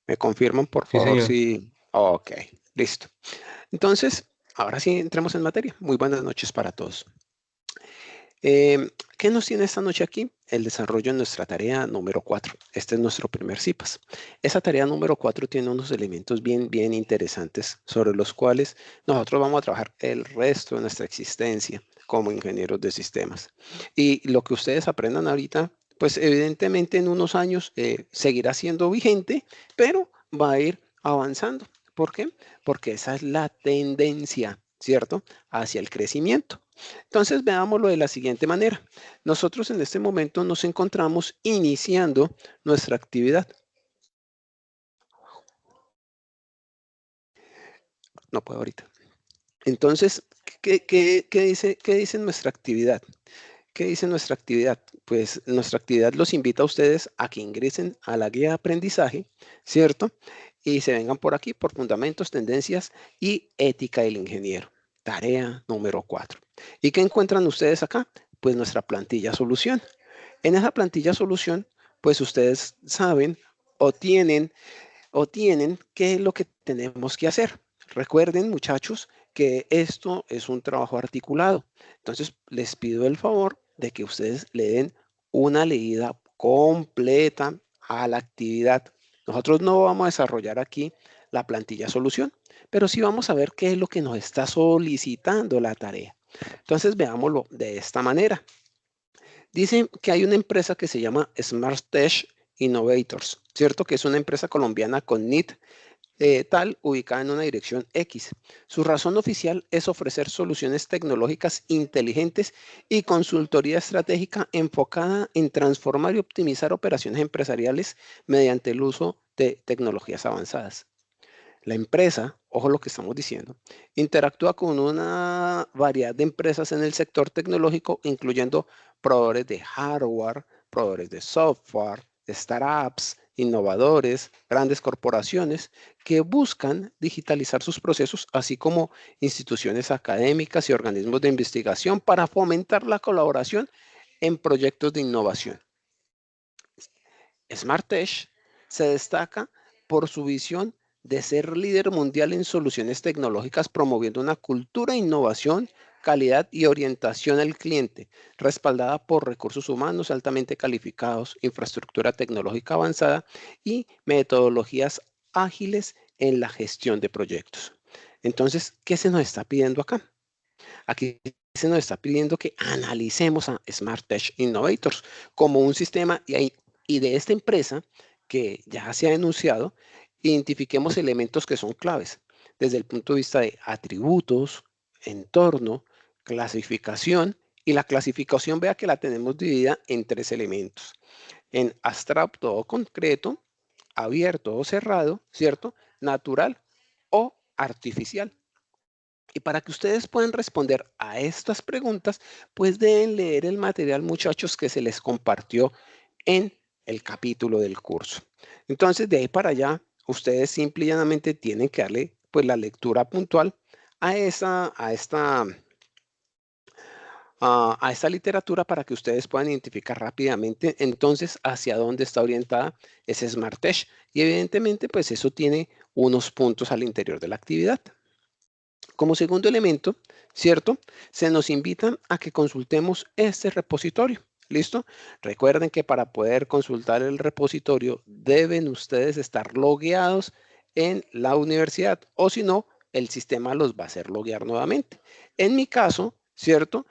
¿Me confirman, por Sí, favor, señor. si... Ok, listo. Entonces, ahora sí entremos en materia. Muy buenas noches para todos. ¿Qué nos tiene esta noche aquí? El desarrollo de nuestra tarea número 4. Este es nuestro primer CIPAS. Esa tarea número 4 tiene unos elementos bien interesantes sobre los cuales nosotros vamos a trabajar el resto de nuestra existencia como ingenieros de sistemas. Y lo que ustedes aprendan ahorita, pues evidentemente en unos años seguirá siendo vigente, pero va a ir avanzando. ¿Por qué? Porque esa es la tendencia, ¿cierto? Hacia el crecimiento. Entonces, veámoslo de la siguiente manera. Nosotros en este momento nos encontramos iniciando nuestra actividad. No puedo ahorita. Entonces, qué dice nuestra actividad? ¿Qué dice nuestra actividad? Pues nuestra actividad los invita a ustedes a que ingresen a la guía de aprendizaje, ¿cierto? Y se vengan por aquí por fundamentos, tendencias y ética del ingeniero. Tarea número 4. ¿Y qué encuentran ustedes acá? Pues nuestra plantilla solución. En esa plantilla solución, pues ustedes saben o tienen qué es lo que tenemos que hacer. Recuerden, muchachos, que esto es un trabajo articulado. Entonces, les pido el favor de que ustedes le den una leída completa a la actividad. Nosotros no vamos a desarrollar aquí la plantilla solución, pero sí vamos a ver qué es lo que nos está solicitando la tarea. Entonces, veámoslo de esta manera. Dicen que hay una empresa que se llama Smart Tech Innovators, ¿cierto? Que es una empresa colombiana con NIT tal, ubicada en una dirección X. Su razón oficial es ofrecer soluciones tecnológicas inteligentes y consultoría estratégica enfocada en transformar y optimizar operaciones empresariales mediante el uso de tecnologías avanzadas. La empresa, ojo lo que estamos diciendo, interactúa con una variedad de empresas en el sector tecnológico, incluyendo proveedores de hardware, proveedores de software, startups, innovadores, grandes corporaciones que buscan digitalizar sus procesos, así como instituciones académicas y organismos de investigación para fomentar la colaboración en proyectos de innovación. SmartTech se destaca por su visión de ser líder mundial en soluciones tecnológicas, promoviendo una cultura de innovación, calidad y orientación al cliente, respaldada por recursos humanos altamente calificados, infraestructura tecnológica avanzada y metodologías ágiles en la gestión de proyectos. Entonces, ¿qué se nos está pidiendo acá? Aquí se nos está pidiendo que analicemos a Smart Tech Innovators como un sistema y de esta empresa que ya se ha enunciado, identifiquemos elementos que son claves desde el punto de vista de atributos, entorno, clasificación, y la clasificación vea que la tenemos dividida en tres elementos, en abstracto o concreto, abierto o cerrado, ¿cierto? Natural o artificial. Y para que ustedes puedan responder a estas preguntas, pues deben leer el material, muchachos, que se les compartió en el capítulo del curso. Entonces, de ahí para allá, ustedes simple y llanamente tienen que darle pues la lectura puntual a esta literatura para que ustedes puedan identificar rápidamente entonces hacia dónde está orientada ese Smart Tech. Y evidentemente, pues eso tiene unos puntos al interior de la actividad. Como segundo elemento, ¿cierto? Se nos invita a que consultemos este repositorio. ¿Listo? Recuerden que para poder consultar el repositorio deben ustedes estar logueados en la universidad o si no, el sistema los va a hacer loguear nuevamente. En mi caso, ¿cierto?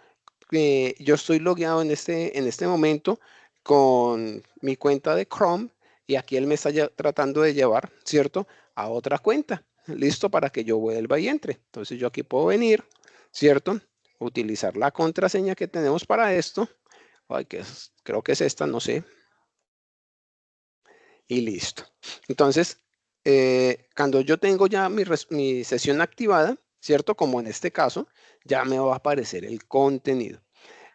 Yo estoy logueado en este momento con mi cuenta de Chrome y aquí él me está tratando de llevar, ¿cierto? A otra cuenta. Listo para que yo vuelva y entre. Entonces yo aquí puedo venir, ¿cierto? Utilizar la contraseña que tenemos para esto. Ay, creo que es esta, no sé. Y listo. Entonces, cuando yo tengo ya mi sesión activada, ¿cierto? Como en este caso, ya me va a aparecer el contenido.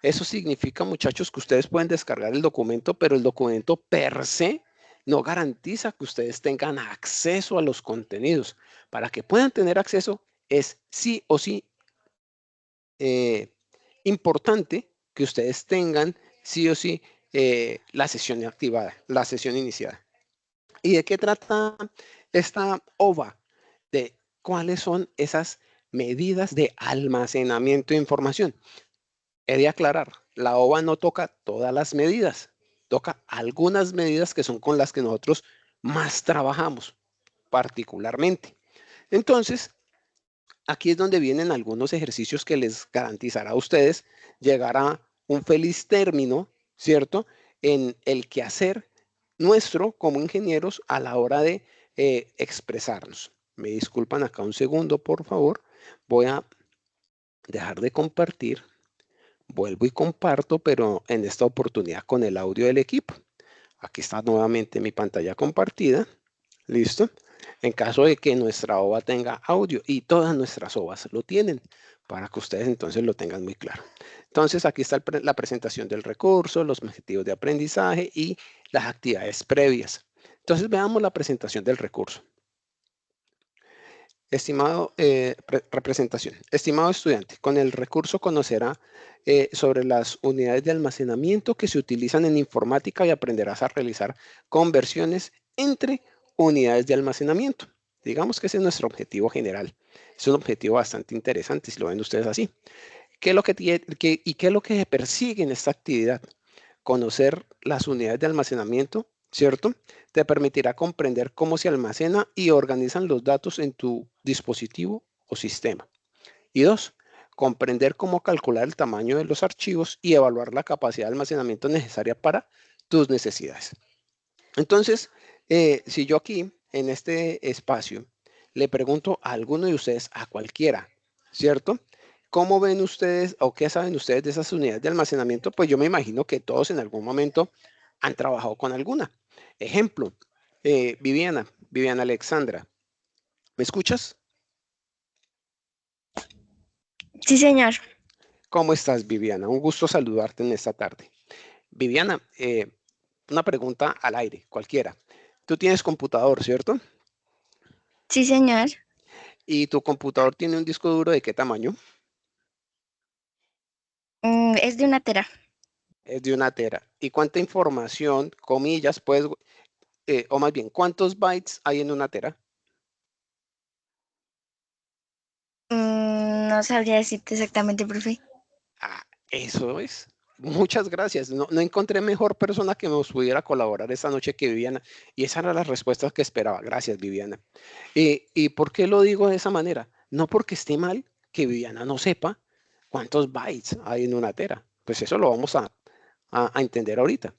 Eso significa, muchachos, que ustedes pueden descargar el documento, pero el documento per se no garantiza que ustedes tengan acceso a los contenidos. Para que puedan tener acceso, es sí o sí eh, importante que ustedes tengan sí o sí la sesión activada, la sesión iniciada. ¿Y de qué trata esta OVA? De cuáles son esas medidas de almacenamiento de información. He de aclarar, la OVA no toca todas las medidas, toca algunas medidas que son con las que nosotros más trabajamos, particularmente. Entonces, aquí es donde vienen algunos ejercicios que les garantizará a ustedes llegar a un feliz término, ¿cierto? En el quehacer nuestro como ingenieros a la hora de expresarnos. Me disculpan acá un segundo, por favor. Voy a dejar de compartir. Vuelvo y comparto, pero en esta oportunidad con el audio del equipo. Aquí está nuevamente mi pantalla compartida. ¿Listo? En caso de que nuestra OVA tenga audio, y todas nuestras OVAs lo tienen, para que ustedes entonces lo tengan muy claro. Entonces aquí está la presentación del recurso, los objetivos de aprendizaje y las actividades previas. Entonces veamos la presentación del recurso. Estimado, representación. Estimado estudiante, con el recurso conocerá sobre las unidades de almacenamiento que se utilizan en informática y aprenderás a realizar conversiones entre unidades de almacenamiento. Digamos que ese es nuestro objetivo general. Es un objetivo bastante interesante si lo ven ustedes así. ¿Qué es lo que qué es lo que se persigue en esta actividad? Conocer las unidades de almacenamiento, ¿cierto? Te permitirá comprender cómo se almacena y organizan los datos en tu dispositivo o sistema. Y dos, comprender cómo calcular el tamaño de los archivos y evaluar la capacidad de almacenamiento necesaria para tus necesidades. Entonces, si yo aquí, en este espacio, le pregunto a alguno de ustedes, a cualquiera, ¿cierto? ¿Cómo ven ustedes o qué saben ustedes de esas unidades de almacenamiento? Pues yo me imagino que todos en algún momento han trabajado con alguna. Ejemplo, Viviana Alexandra, ¿me escuchas? Sí, señor. ¿Cómo estás, Viviana? Un gusto saludarte en esta tarde. Viviana, una pregunta al aire, cualquiera. Tú tienes computador, ¿cierto? Sí, señor. ¿Y tu computador tiene un disco duro de qué tamaño? Es de 1 tera. Es de 1 tera. ¿Y cuánta información, comillas, puedes, o más bien, cuántos bytes hay en 1 tera? No sabría decirte exactamente, profe. Ah, eso es. Muchas gracias. No encontré mejor persona que nos pudiera colaborar esta noche que Viviana. Y esas eran las respuestas que esperaba. Gracias, Viviana. ¿Y por qué lo digo de esa manera? No porque esté mal que Viviana no sepa cuántos bytes hay en 1 tera. Pues eso lo vamos a entender ahorita.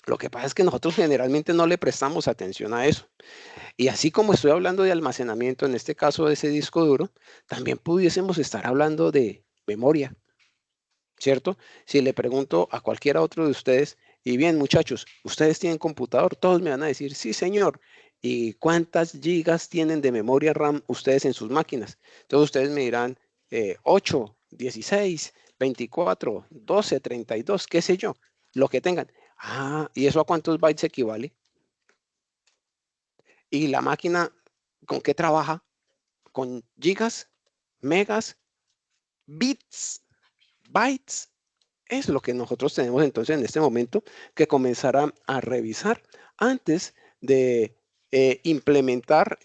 Lo que pasa es que nosotros generalmente no le prestamos atención a eso. Y así como estoy hablando de almacenamiento, en este caso de ese disco duro, también pudiésemos estar hablando de memoria, ¿cierto? Si le pregunto a cualquiera otro de ustedes, y bien muchachos, ¿ustedes tienen computador? Todos me van a decir, sí señor. ¿Y cuántas gigas tienen de memoria RAM ustedes en sus máquinas? Entonces ustedes me dirán 8, 16, 24, 12, 32, qué sé yo, lo que tengan. Ah, ¿y eso a cuántos bytes equivale? ¿Y la máquina con qué trabaja? ¿Con gigas, megas, bits, bytes? Es lo que nosotros tenemos entonces en este momento que comenzar a revisar antes de implementar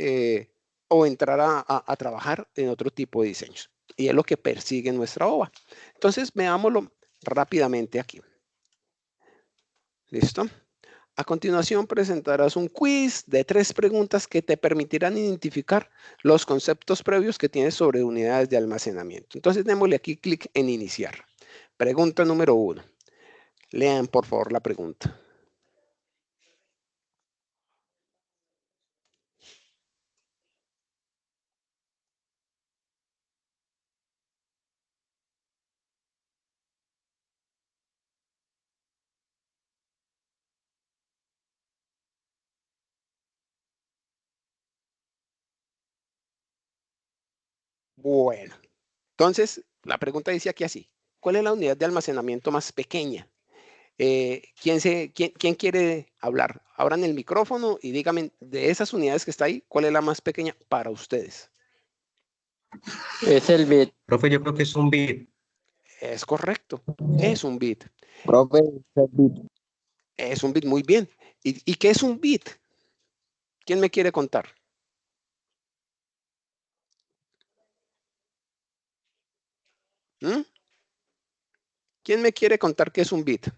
o entrar a trabajar en otro tipo de diseños. Y es lo que persigue nuestra OVA. Entonces, veámoslo rápidamente aquí. ¿Listo? A continuación presentarás un quiz de 3 preguntas que te permitirán identificar los conceptos previos que tienes sobre unidades de almacenamiento. Entonces démosle aquí clic en iniciar. Pregunta número 1. Lean por favor la pregunta. Bueno, entonces la pregunta dice aquí así. ¿Cuál es la unidad de almacenamiento más pequeña? ¿Quién quiere hablar? Abran el micrófono y díganme de esas unidades que está ahí, ¿cuál es la más pequeña para ustedes? Es el bit. Profe, yo creo que es un bit. Es correcto, es un bit. Profe, es el bit. Es un bit muy bien. ¿Y qué es un bit? ¿Quién me quiere contar? ¿Mm? ¿Quién me quiere contar qué es un bit?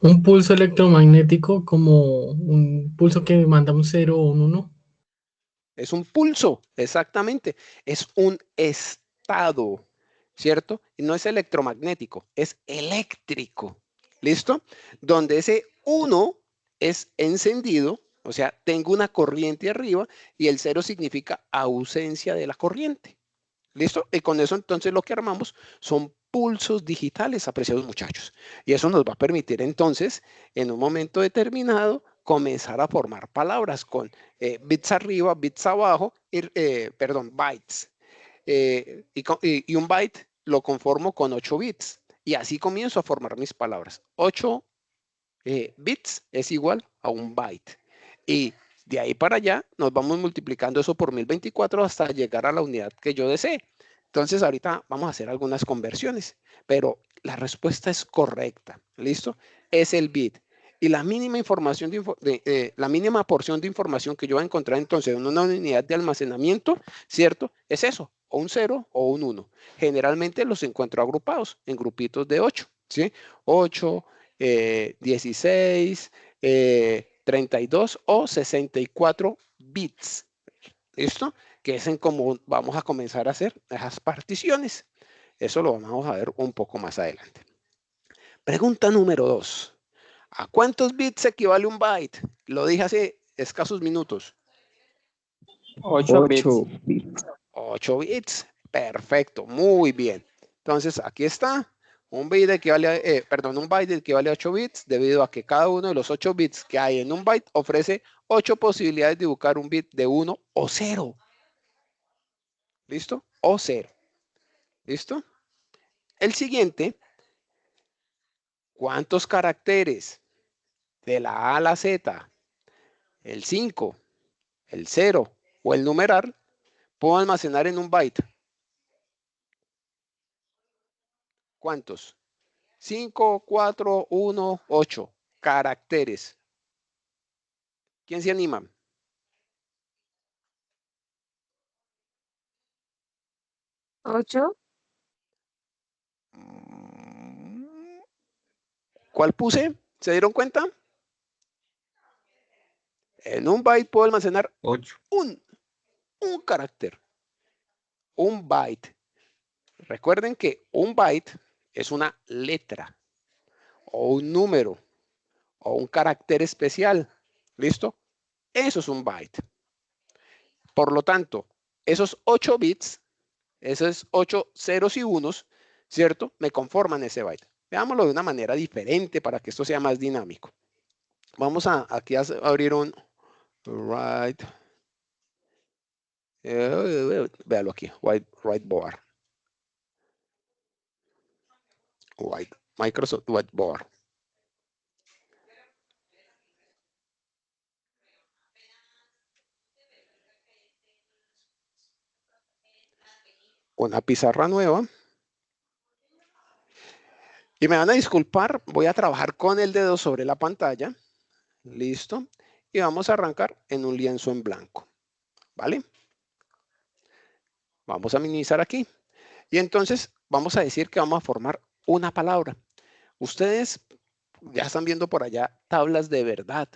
Un pulso electromagnético como un pulso que manda un 0 o un 1. Es un pulso, exactamente. Es un estado, ¿cierto? Y no es electromagnético, es eléctrico. ¿Listo? Donde ese 1 es encendido, o sea, tengo una corriente arriba y el 0 significa ausencia de la corriente. ¿Listo? Y con eso entonces lo que armamos son pulsos digitales, apreciados muchachos. Y eso nos va a permitir entonces, en un momento determinado, comenzar a formar palabras con bits arriba, bits abajo, perdón, bytes. Y un byte lo conformo con 8 bits. Y así comienzo a formar mis palabras. 8 bits es igual a un byte. Y de ahí para allá nos vamos multiplicando eso por 1024 hasta llegar a la unidad que yo desee. Entonces ahorita vamos a hacer algunas conversiones, pero la respuesta es correcta. ¿Listo? Es el bit. Y la mínima información la mínima porción de información que yo voy a encontrar entonces en una unidad de almacenamiento, ¿cierto? Es eso, o un 0 o un 1. Generalmente los encuentro agrupados en grupitos de 8, ¿sí? 8, 16, 32 o 64 bits. ¿Listo? Que es en cómo vamos a comenzar a hacer esas particiones. Eso lo vamos a ver un poco más adelante. Pregunta número 2. ¿A cuántos bits equivale un byte? Lo dije hace escasos minutos. 8 bits. 8 bits. 8 bits. Perfecto, muy bien. Entonces, aquí está. Un byte equivale a 8 bits debido a que cada uno de los 8 bits que hay en un byte ofrece 8 posibilidades de dibujar un bit de 1 o 0. ¿Listo? O 0. ¿Listo? El siguiente, ¿cuántos caracteres de la A a la Z, el 5, el 0 o el numeral puedo almacenar en un byte? ¿Cuántos? 5, 4, 1, 8 caracteres. ¿Quién se anima? ¿8? ¿Cuál puse? ¿Se dieron cuenta? En un byte puedo almacenar 8. un carácter. Un byte. Recuerden que un byte es una letra o un número o un carácter especial. ¿Listo? Eso es un byte. Por lo tanto, esos 8 bits, esos 8 ceros y unos, ¿cierto? Me conforman ese byte. Veámoslo de una manera diferente para que esto sea más dinámico. Vamos aquí a abrir un write. Véalo aquí, whiteboard. Microsoft Whiteboard. Una pizarra nueva. Y me van a disculpar, voy a trabajar con el dedo sobre la pantalla. Listo. Y vamos a arrancar en un lienzo en blanco. ¿Vale? Vamos a minimizar aquí. Y entonces vamos a decir que vamos a formar una palabra. Ustedes ya están viendo por allá tablas de verdad.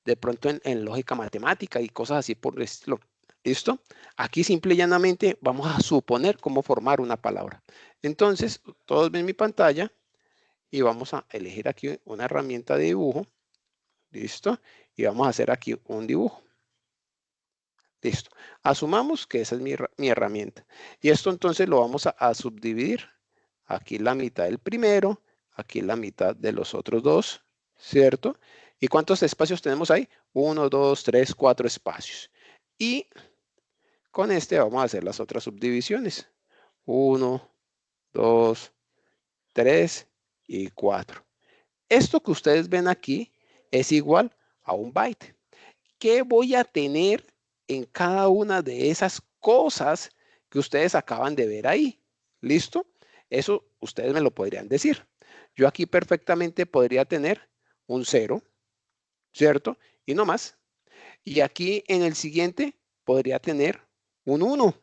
De pronto en lógica matemática y cosas así por el estilo. ¿Listo? Aquí simple y llanamente vamos a suponer cómo formar una palabra. Entonces, todos ven mi pantalla y vamos a elegir aquí una herramienta de dibujo. ¿Listo? Y vamos a hacer aquí un dibujo. Listo. Asumamos que esa es mi herramienta. Y esto entonces lo vamos a subdividir. Aquí la mitad del primero, aquí la mitad de los otros dos, ¿cierto? ¿Y cuántos espacios tenemos ahí? 1, 2, 3, 4 espacios. Y con este vamos a hacer las otras subdivisiones. 1, 2, 3 y 4. Esto que ustedes ven aquí es igual a un byte. ¿Qué voy a tener en cada una de esas cosas que ustedes acaban de ver ahí? ¿Listo? Eso ustedes me lo podrían decir. Yo aquí perfectamente podría tener un 0, ¿cierto? Y no más. Y aquí en el siguiente podría tener un 1.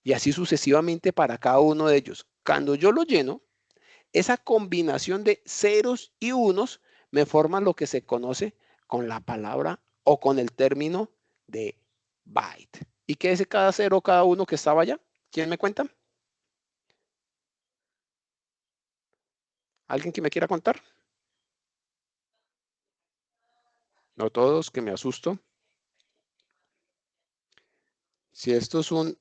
Y así sucesivamente para cada uno de ellos. Cuando yo lo lleno, esa combinación de ceros y unos me forma lo que se conoce con la palabra o con el término de byte. ¿Y qué es cada cero, cada uno que estaba allá? ¿Quién me cuenta? ¿Alguien que me quiera contar? No todos, que me asusto. Si esto es un...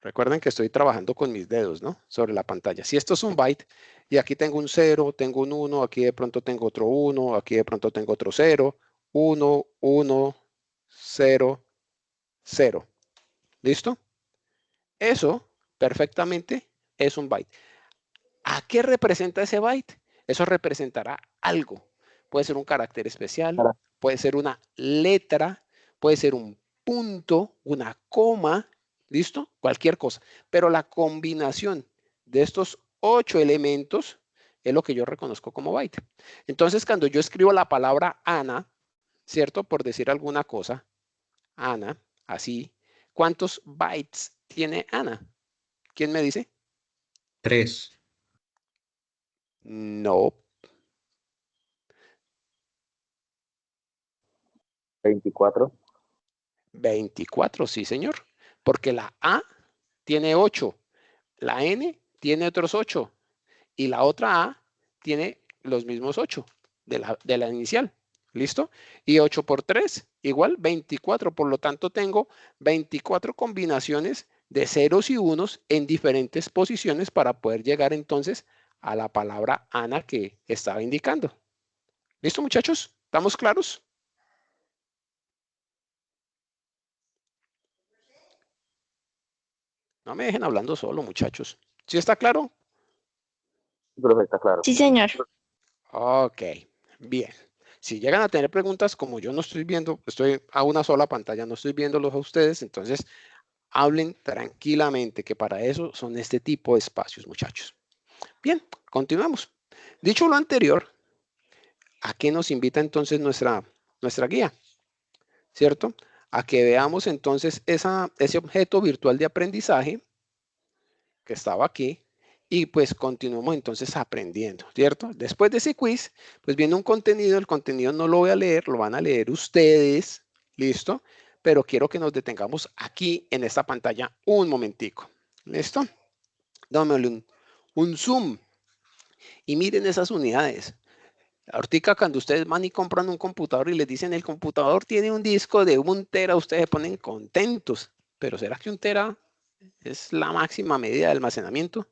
Recuerden que estoy trabajando con mis dedos, ¿no? Sobre la pantalla. Si esto es un byte, y aquí tengo un 0, tengo un 1, aquí de pronto tengo otro 1, aquí de pronto tengo otro 0, 1, 1, 0, 0. ¿Listo? Eso perfectamente es un byte. ¿A qué representa ese byte? Eso representará algo. Puede ser un carácter especial, puede ser una letra, puede ser un punto, una coma, ¿listo? Cualquier cosa. Pero la combinación de estos 8 elementos es lo que yo reconozco como byte. Entonces, cuando yo escribo la palabra Ana, ¿cierto? Por decir alguna cosa, Ana, así, ¿cuántos bytes tiene Ana? ¿Quién me dice? 3. No. 24. 24, sí, señor. Porque la A tiene 8, la N tiene otros 8 y la otra A tiene los mismos 8 de la inicial. ¿Listo? Y 8 por 3 igual 24. Por lo tanto, tengo 24 combinaciones de ceros y unos en diferentes posiciones para poder llegar entonces a la palabra Ana que estaba indicando. ¿Listo, muchachos? ¿Estamos claros? No me dejen hablando solo, muchachos. ¿Sí está claro? Profe, está claro. Sí, señor. Ok, bien. Si llegan a tener preguntas, como yo no estoy viendo, estoy a una sola pantalla, no estoy viéndolos a ustedes, entonces hablen tranquilamente, que para eso son este tipo de espacios, muchachos. Bien, continuamos. Dicho lo anterior, ¿a qué nos invita entonces nuestra guía? ¿Cierto? A que veamos entonces ese objeto virtual de aprendizaje que estaba aquí y pues continuamos entonces aprendiendo, ¿cierto? Después de ese quiz, pues viene un contenido, el contenido no lo voy a leer, lo van a leer ustedes, ¿listo? Pero quiero que nos detengamos aquí en esta pantalla un momentico, ¿listo? Dámosle un zoom y miren esas unidades. Ahorita cuando ustedes van y compran un computador y les dicen el computador tiene un disco de 1 tera, ustedes se ponen contentos, pero ¿será que 1 tera es la máxima medida de almacenamiento?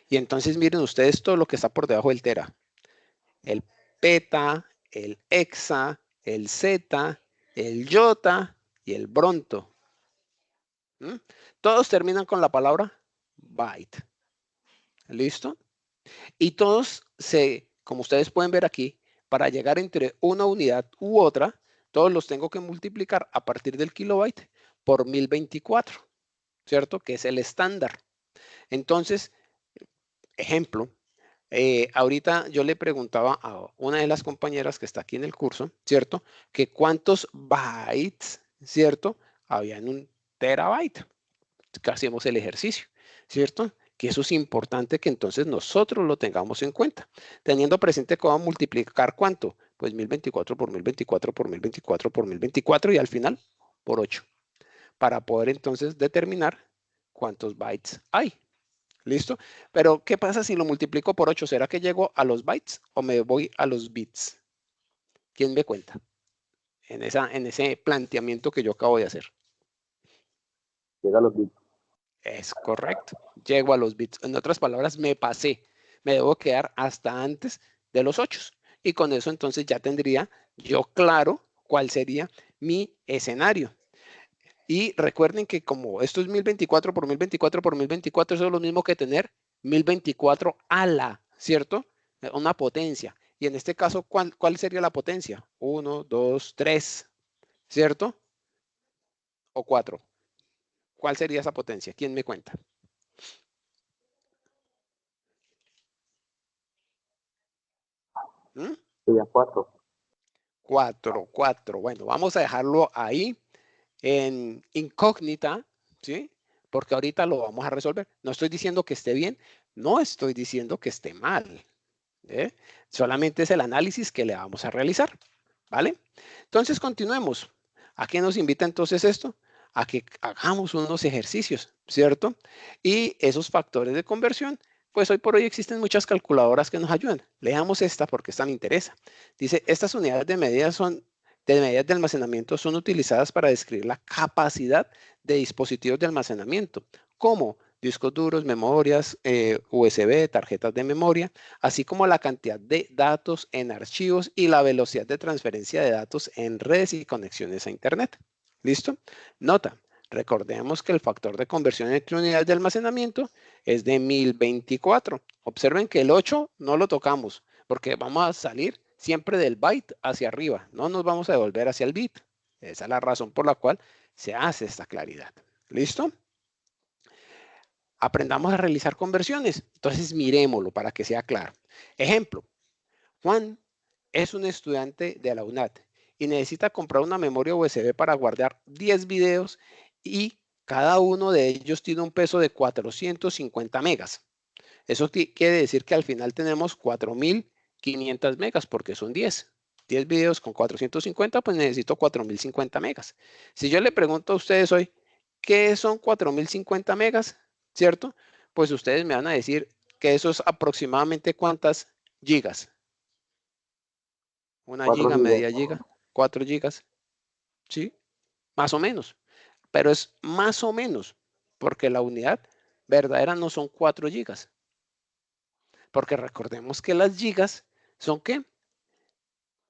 Y entonces miren ustedes todo lo que está por debajo del tera. El peta, el hexa, el zeta, el iota y el bronto. ¿Mm? Todos terminan con la palabra byte. ¿Listo? Y todos como ustedes pueden ver aquí, para llegar entre una unidad u otra, todos los tengo que multiplicar a partir del kilobyte por 1024, ¿cierto? Que es el estándar. Entonces, ejemplo, ahorita yo le preguntaba a una de las compañeras que está aquí en el curso, ¿cierto? Que cuántos bytes, ¿cierto? Había en un terabyte. Hacemos el ejercicio, ¿cierto? Que eso es importante que entonces nosotros lo tengamos en cuenta. Teniendo presente que vamos a multiplicar ¿cuánto? Pues 1024 por 1024 por 1024 por 1024 y al final por 8. Para poder entonces determinar cuántos bytes hay. ¿Listo? Pero, ¿qué pasa si lo multiplico por 8? ¿Será que llego a los bytes o me voy a los bits? ¿Quién me cuenta? En ese planteamiento que yo acabo de hacer. Llega a los bits. Es correcto. Llego a los bits. En otras palabras, me pasé. Me debo quedar hasta antes de los 8. Y con eso entonces ya tendría yo claro cuál sería mi escenario. Y recuerden que como esto es 1024 por 1024 por 1024, eso es lo mismo que tener 1024 a la, ¿cierto? Una potencia. Y en este caso, ¿cuál sería la potencia? 1, 2, 3, ¿cierto? O 4. ¿Cuál sería esa potencia? ¿Quién me cuenta? ¿Mm? Sería 4. 4. Bueno, vamos a dejarlo ahí en incógnita, ¿sí? Porque ahorita lo vamos a resolver. No estoy diciendo que esté bien, no estoy diciendo que esté mal. Solamente es el análisis que le vamos a realizar, ¿vale? Entonces, continuemos. ¿A qué nos invita entonces esto? A que hagamos unos ejercicios, ¿cierto? Y esos factores de conversión, pues hoy por hoy existen muchas calculadoras que nos ayudan. Leamos esta porque esta me interesa. Dice, estas unidades de medidas de almacenamiento son utilizadas para describir la capacidad de dispositivos de almacenamiento, como discos duros, memorias, USB, tarjetas de memoria, así como la cantidad de datos en archivos y la velocidad de transferencia de datos en redes y conexiones a Internet. ¿Listo? Nota, recordemos que el factor de conversión entre unidades de almacenamiento es de 1024. Observen que el 8 no lo tocamos porque vamos a salir siempre del byte hacia arriba. No nos vamos a devolver hacia el bit. Esa es la razón por la cual se hace esta claridad. ¿Listo? Aprendamos a realizar conversiones. Entonces, miremoslo para que sea claro. Ejemplo, Juan es un estudiante de la UNAD y necesita comprar una memoria USB para guardar 10 videos y cada uno de ellos tiene un peso de 450 megas. Eso quiere decir que al final tenemos 4.500 megas porque son 10. 10 videos con 450, pues necesito 4.050 megas. Si yo le pregunto a ustedes hoy, ¿qué son 4.050 megas? ¿Cierto? Pues ustedes me van a decir que eso es aproximadamente ¿cuántas gigas? Una 4 giga, gigas. media giga, 4 gigas, ¿sí? Más o menos. Pero es más o menos, porque la unidad verdadera no son 4 gigas. Porque recordemos que las gigas son ¿qué?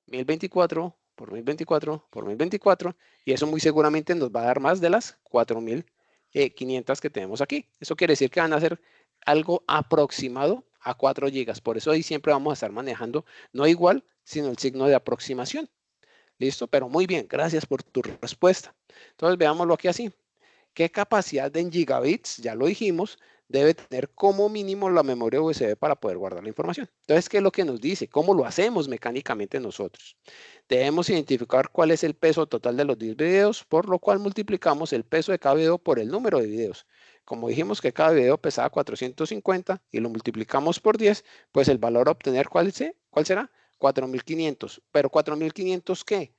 1024 por 1024 por 1024, y eso muy seguramente nos va a dar más de las 4.500 que tenemos aquí. Eso quiere decir que van a ser algo aproximado a 4 gigas. Por eso ahí siempre vamos a estar manejando no igual, sino el signo de aproximación. ¿Listo? Pero muy bien, gracias por tu respuesta. Entonces veámoslo aquí así. ¿Qué capacidad en gigabits, ya lo dijimos, debe tener como mínimo la memoria USB para poder guardar la información? Entonces, ¿qué es lo que nos dice? ¿Cómo lo hacemos mecánicamente nosotros? Debemos identificar cuál es el peso total de los 10 videos, por lo cual multiplicamos el peso de cada video por el número de videos. Como dijimos que cada video pesaba 450 y lo multiplicamos por 10, pues el valor a obtener, ¿cuál será? 4.500. ¿Pero 4.500 qué?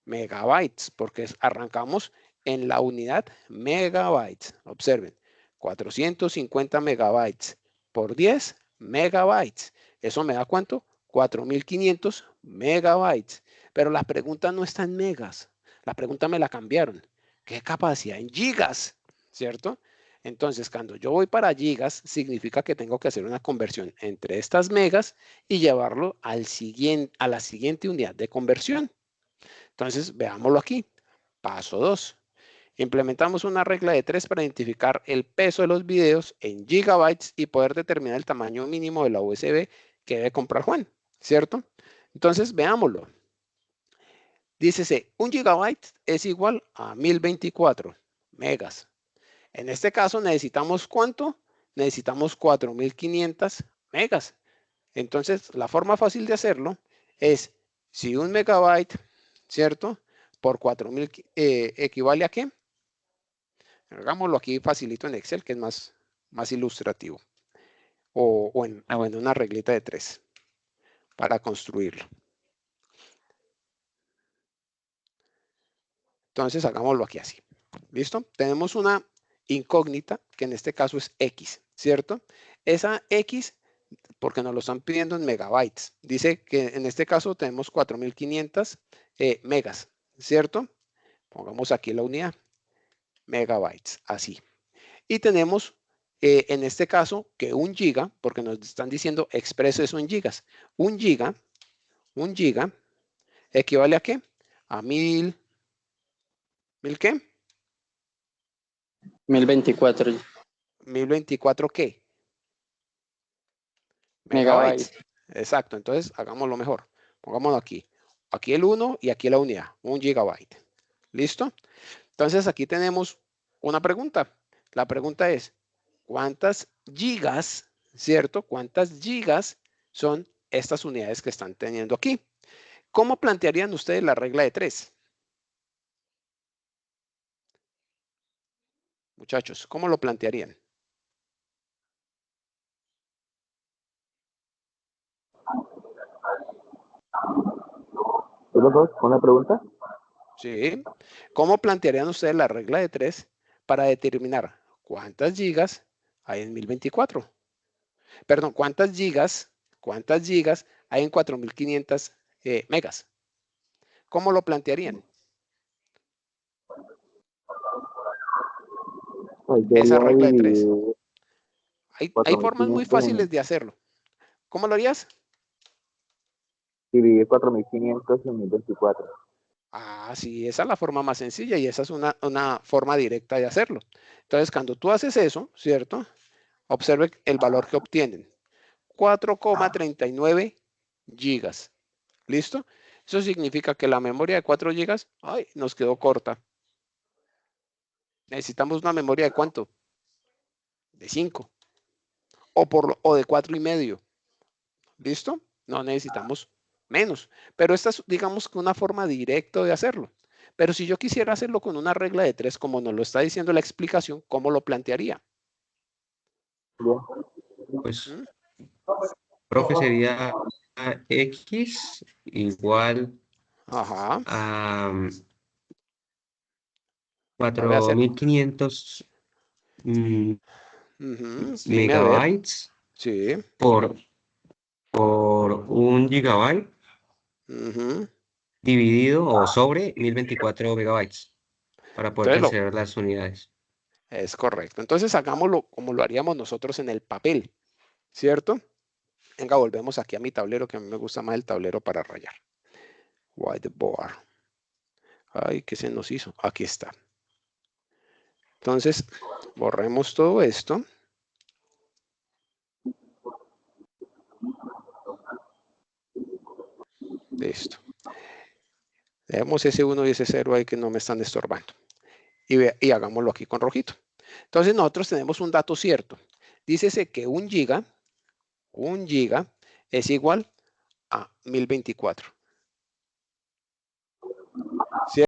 Megabytes, porque arrancamos en la unidad megabytes. Observen, 450 megabytes por 10 megabytes. ¿Eso me da cuánto? 4.500 megabytes. Pero la pregunta no está en megas. La pregunta me la cambiaron. ¿Qué capacidad en gigas? ¿Cierto? Entonces, cuando yo voy para gigas, significa que tengo que hacer una conversión entre estas megas y llevarlo a la siguiente unidad de conversión. Entonces, veámoslo aquí. Paso 2. Implementamos una regla de 3 para identificar el peso de los videos en gigabytes y poder determinar el tamaño mínimo de la USB que debe comprar Juan, ¿cierto? Entonces, veámoslo. Dícese, 1 gigabyte es igual a 1024 megas. En este caso, necesitamos ¿cuánto? Necesitamos 4.500 megas. Entonces, la forma fácil de hacerlo es, si 1 megabyte, ¿cierto? Por 4.000 equivale a ¿qué? Hagámoslo aquí facilito en Excel, que es más ilustrativo. O en una reglita de 3 para construirlo. Entonces, hagámoslo aquí así. ¿Listo? Tenemos una incógnita, que en este caso es X, ¿cierto? Esa X, porque nos lo están pidiendo en megabytes. Dice que en este caso tenemos 4.500 megas, ¿cierto? Pongamos aquí la unidad, megabytes, así. Y tenemos en este caso que 1 giga, porque nos están diciendo expreso eso en gigas. 1 giga equivale a ¿qué? A 1.000 qué? 1024 1024 ¿qué? megabytes. Exacto, entonces hagámoslo mejor. Pongámoslo aquí. Aquí el 1 y aquí la unidad, 1 gigabyte. ¿Listo? Entonces aquí tenemos una pregunta. La pregunta es, ¿cuántas gigas, cierto? ¿Cuántas gigas son estas unidades que están teniendo aquí. ¿Cómo plantearían ustedes la regla de 3? Muchachos, ¿cómo lo plantearían? ¿Los dos? ¿Una pregunta? Sí. ¿Cómo plantearían ustedes la regla de 3 para determinar cuántas gigas hay en 1024? Perdón, ¿cuántas gigas hay en 4500 megas? ¿Cómo lo plantearían? Esa regla de 3. Hay formas muy 4.500 fáciles de hacerlo. ¿Cómo lo harías? dividir 4.500 en 1024. Ah, sí, esa es la forma más sencilla y esa es una forma directa de hacerlo. Entonces, cuando tú haces eso, ¿cierto? Observe el valor que obtienen. 4,39 gigas. ¿Listo? Eso significa que la memoria de 4 gigas, ay, nos quedó corta. Necesitamos una memoria de ¿cuánto? De 5. O de 4,5. ¿Listo? No necesitamos menos. Pero esta es, digamos, que una forma directa de hacerlo. Pero si yo quisiera hacerlo con una regla de 3, como nos lo está diciendo la explicación, ¿cómo lo plantearía? Bien. Pues, ¿Mm? profe, sería X igual Ajá. a La voy a hacer. 4500 Dime a ver. megabytes Sí. por 1 gigabyte Ujú. dividido o sobre 1024 megabytes para poder Entonces, cancelar las unidades. es correcto. Entonces, hagámoslo como lo haríamos nosotros en el papel, ¿cierto? Venga, volvemos aquí a mi tablero, que a mí me gusta más el tablero para rayar. Whiteboard. Ay, ¿qué se nos hizo? Aquí está. Entonces, borremos todo esto. Listo. Dejemos ese 1 y ese 0 ahí que no me están estorbando. Y hagámoslo aquí con rojito. Entonces, nosotros tenemos un dato cierto. Dícese que 1 giga es igual a 1024.